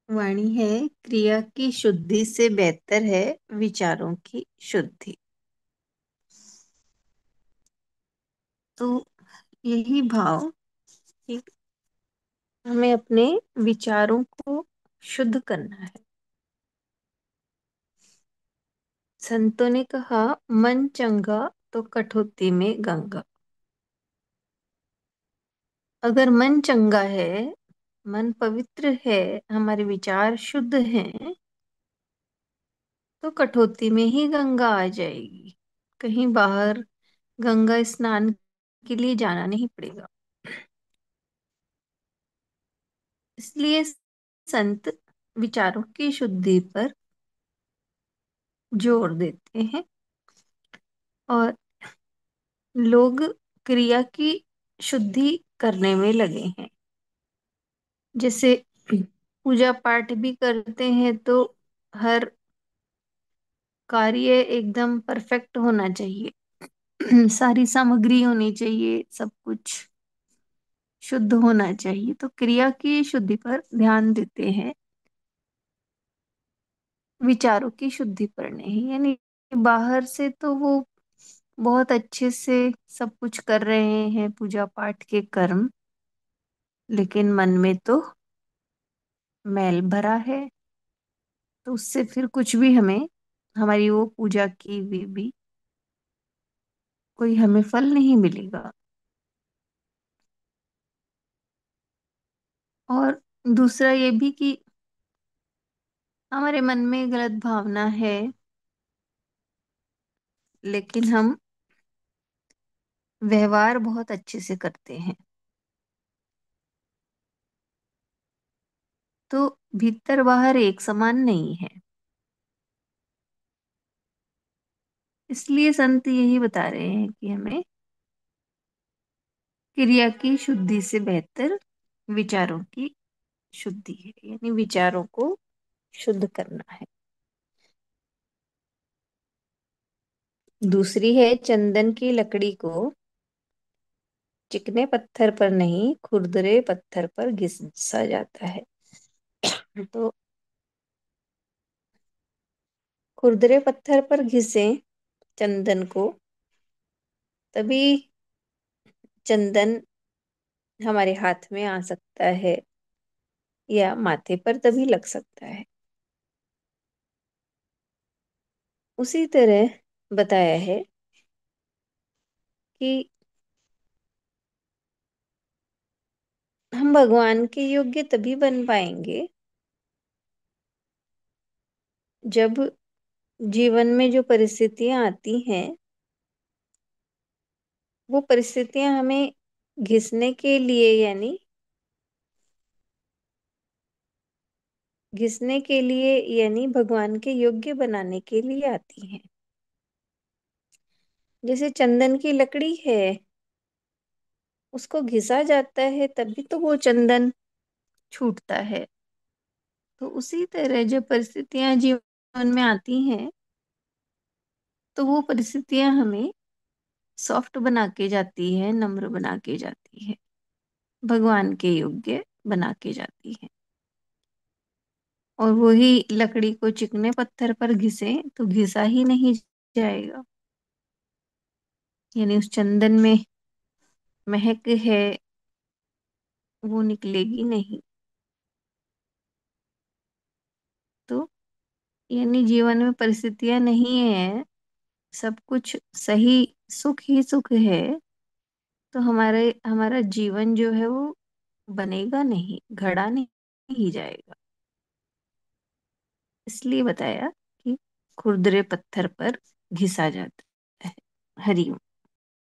वाणी है, क्रिया की शुद्धि से बेहतर है विचारों की शुद्धि। तो यही भाव कि हमें अपने विचारों को शुद्ध करना है। संतों ने कहा, मन चंगा तो कठौती में गंगा। अगर मन चंगा है, मन पवित्र है, हमारे विचार शुद्ध हैं, तो कठौती में ही गंगा आ जाएगी। कहीं बाहर गंगा स्नान के लिए जाना नहीं पड़ेगा। इसलिए संत विचारों की शुद्धि पर जोर देते हैं और लोग क्रिया की शुद्धि करने में लगे हैं। जैसे पूजा पाठ भी करते हैं तो हर कार्य एकदम परफेक्ट होना चाहिए। सारी सामग्री होनी चाहिए, सब कुछ शुद्ध होना चाहिए। तो क्रिया की शुद्धि पर ध्यान देते हैं, विचारों की शुद्धि पर नहीं। यानी बाहर से तो वो बहुत अच्छे से सब कुछ कर रहे हैं, पूजा पाठ के कर्म, लेकिन मन में तो मैल भरा है। तो उससे फिर कुछ भी हमें, हमारी वो पूजा की हुई भी कोई हमें फल नहीं मिलेगा। और दूसरा ये भी कि हमारे मन में गलत भावना है, लेकिन हम व्यवहार बहुत अच्छे से करते हैं, तो भीतर बाहर एक समान नहीं है। इसलिए संत यही बता रहे हैं कि हमें क्रिया की शुद्धि से बेहतर विचारों की शुद्धि है, यानी विचारों को शुद्ध करना है। दूसरी है, चंदन की लकड़ी को चिकने पत्थर पर नहीं, खुरदरे पत्थर पर घिसा जाता है। तो खुरदरे पत्थर पर घिसे चंदन को, तभी चंदन हमारे हाथ में आ सकता है या माथे पर तभी लग सकता है। उसी तरह बताया है कि हम भगवान के योग्य तभी बन पाएंगे जब जीवन में जो परिस्थितियां आती हैं, वो परिस्थितियां हमें घिसने के लिए, यानी घिसने के लिए, यानी भगवान के योग्य बनाने के लिए आती हैं। जैसे चंदन की लकड़ी है, उसको घिसा जाता है तभी तो वो चंदन छूटता है। तो उसी तरह जब परिस्थितियां जीवन में आती हैं, तो वो परिस्थितियां हमें सॉफ्ट बना के जाती है, नम्र बना के जाती है, भगवान के योग्य बना के जाती है। और वही लकड़ी को चिकने पत्थर पर घिसे तो घिसा ही नहीं जाएगा, यानी उस चंदन में महक है, वो निकलेगी नहीं। तो यानी जीवन में परिस्थितियां नहीं है, सब कुछ सही, सुख ही सुख है, तो हमारे हमारा जीवन जो है वो बनेगा नहीं, घड़ा नहीं जाएगा। इसलिए बताया कि खुरदरे पत्थर पर घिसा जाता है। हरि ओम।